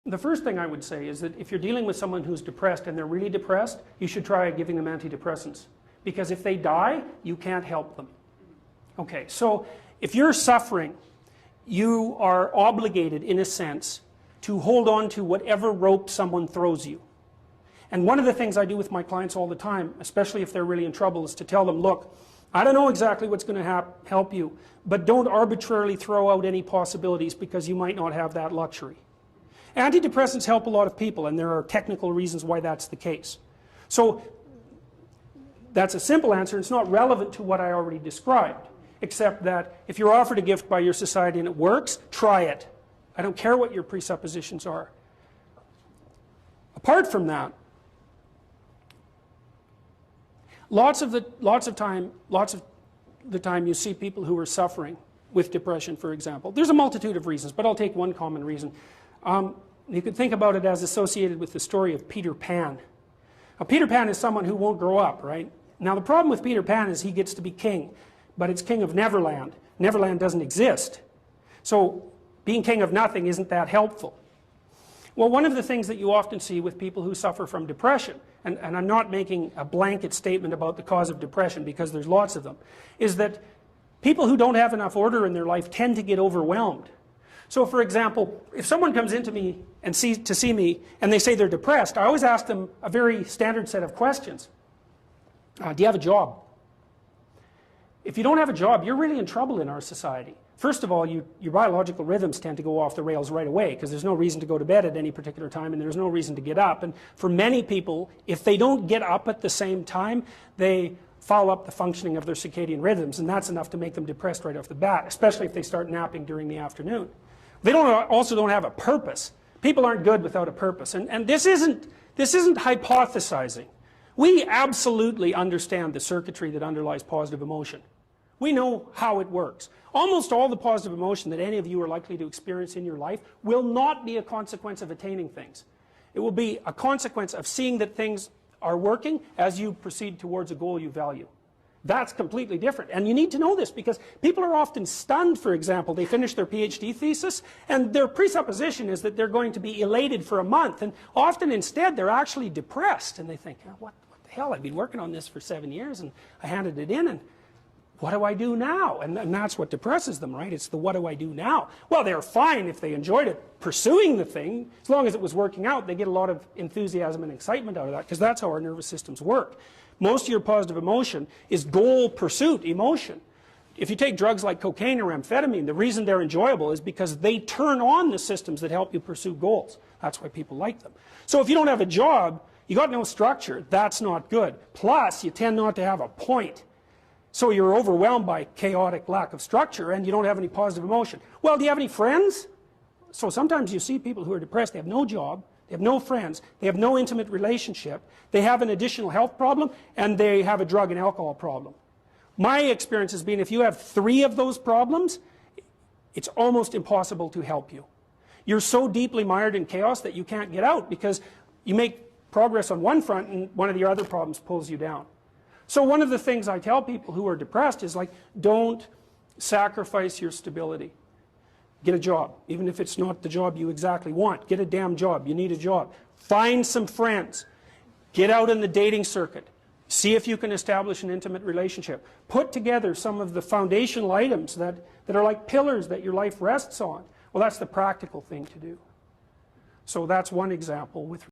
The first thing I would say is that if you're dealing with someone who's depressed and they're really depressed, you should try giving them antidepressants. Because if they die, you can't help them. Okay, so if you're suffering, you are obligated, in a sense, to hold on to whatever rope someone throws you. And one of the things I do with my clients all the time, especially if they're really in trouble, is to tell them, look, I don't know exactly what's going to help you, but don't arbitrarily throw out any possibilities because you might not have that luxury. Antidepressants help a lot of people, and there are technical reasons why that's the case. So that's a simple answer. It's not relevant to what I already described, except that if you're offered a gift by your society and it works, try it. I don't care what your presuppositions are. Apart from that, lots of the time you see people who are suffering with depression, for example. There's a multitude of reasons, but I'll take one common reason. You could think about it as associated with the story of Peter Pan. Now, Peter Pan is someone who won't grow up, right? Now, the problem with Peter Pan is he gets to be king, but it's king of Neverland. Neverland doesn't exist. So being king of nothing isn't that helpful. Well, one of the things that you often see with people who suffer from depression, and I'm not making a blanket statement about the cause of depression because there's lots of them, is that people who don't have enough order in their life tend to get overwhelmed. So for example, if someone comes into me and to see me and they say they're depressed, I always ask them a very standard set of questions. Do you have a job? If you don't have a job, you're really in trouble in our society. First of all, your biological rhythms tend to go off the rails right away because there's no reason to go to bed at any particular time and there's no reason to get up. And for many people, if they don't get up at the same time, they foul up the functioning of their circadian rhythms, and that's enough to make them depressed right off the bat, especially if they start napping during the afternoon. They also don't have a purpose. People aren't good without a purpose. And this isn't hypothesizing. We absolutely understand the circuitry that underlies positive emotion. We know how it works. Almost all the positive emotion that any of you are likely to experience in your life will not be a consequence of attaining things. It will be a consequence of seeing that things are working as you proceed towards a goal you value. That's completely different. And you need to know this because people are often stunned, for example. They finish their PhD thesis and their presupposition is that they're going to be elated for a month. And often instead they're actually depressed. And they think, oh, what the hell, I've been working on this for 7 years and I handed it in and what do I do now? And that's what depresses them, right? It's the what do I do now? Well, they're fine if they enjoyed it pursuing the thing. As long as it was working out, they get a lot of enthusiasm and excitement out of that because that's how our nervous systems work. Most of your positive emotion is goal pursuit emotion. If you take drugs like cocaine or amphetamine, the reason they're enjoyable is because they turn on the systems that help you pursue goals. That's why people like them. So if you don't have a job, you got no structure, that's not good. Plus, you tend not to have a point. So you're overwhelmed by chaotic lack of structure and you don't have any positive emotion. Well, do you have any friends? So sometimes you see people who are depressed, they have no job, they have no friends, they have no intimate relationship, they have an additional health problem, and they have a drug and alcohol problem. My experience has been if you have 3 of those problems, it's almost impossible to help you. You're so deeply mired in chaos that you can't get out because you make progress on one front and one of the other problems pulls you down. So one of the things I tell people who are depressed is like, don't sacrifice your stability. Get a job, even if it's not the job you exactly want. Get a damn job. You need a job. Find some friends. Get out in the dating circuit. See if you can establish an intimate relationship. Put together some of the foundational items that are like pillars that your life rests on. Well, that's the practical thing to do. So that's one example with